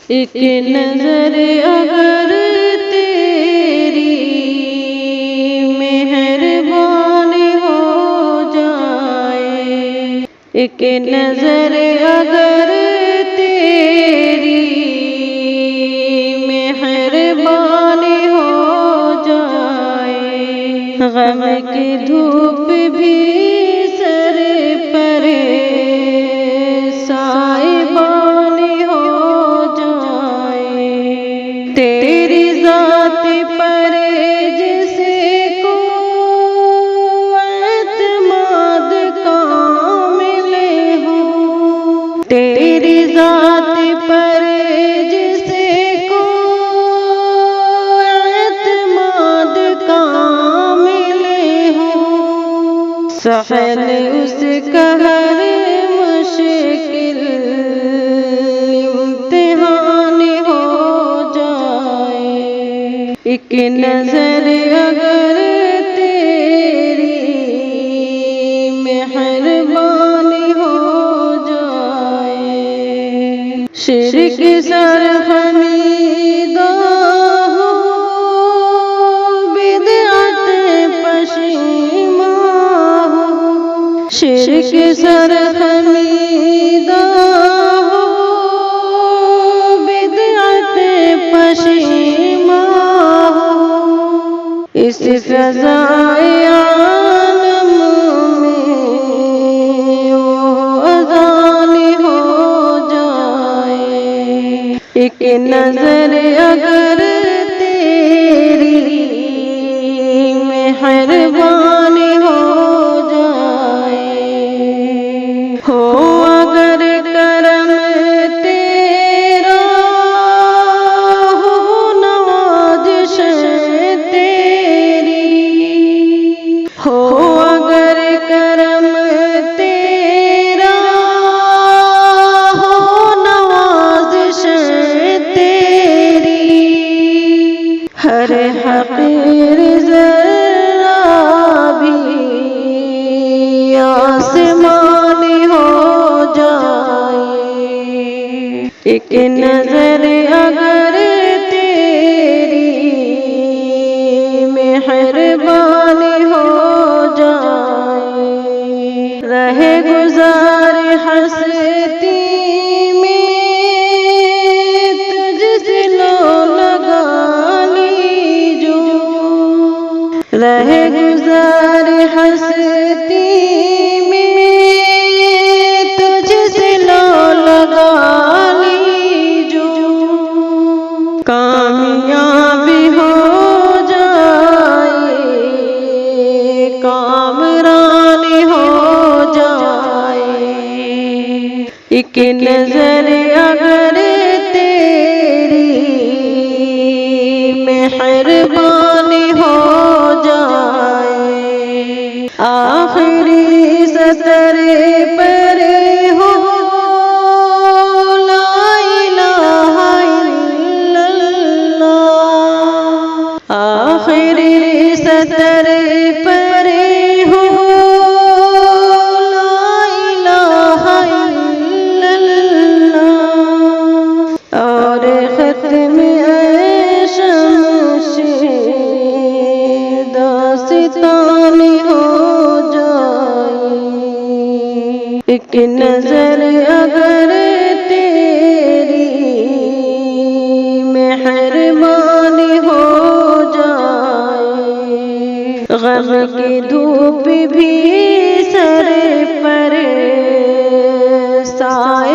ایک نظر اگر تیری مہربان ہو جائے، ایک نظر اگر تیری مہربان ہو جائے، غم کی دھوپ بھی سر پر سائبان ہو جائے، تیری ذات پر جس کو اعتماد کامل ہو، تیری ذات پر جس کو اعتماد کامل ہو، سہل اس کا ہر مشکل امتحان ہو جائے، ایک نظر اگر تیری مہربان ہو جائے، شرک سرخمیدہ ہو، بدعت پشیماں ہو، شرک سرخمیدہ ہو، بدعت پشیماں ہو، اس فضائے عالم میں وہ اذان ہو جائے، ایک نظر اگر تیری مہربان ہو جائے، ہو اگر کرم تیرا، ہو نوازش تیری، ہو اگر کرم تیرا، ہو نوازش تیری، ہر حقیر ذرہ بھی آسمان ہو جائے، ایک نظر اگر تیری مہربان ہو جائے، رہے گزار ہستی میں تجھ سے لو لگا لی جو، رہے گزار ہستی میں تجھ سے لو لگا لی جو، کامیاب ہو جائے، کامران ہو جائے، ایک نظر اگر تیری مہربان ہو جائے، آخری سطر پر ہو لا الہ الا اللہ، آخری سطر پر ہو لا الہ الا اللہ، اور ختم شمشیر داستان ہو جائے، ایک نظر اگر تیری مہربان ہو جائے، غم کی دھوپ بھی سر پر سائے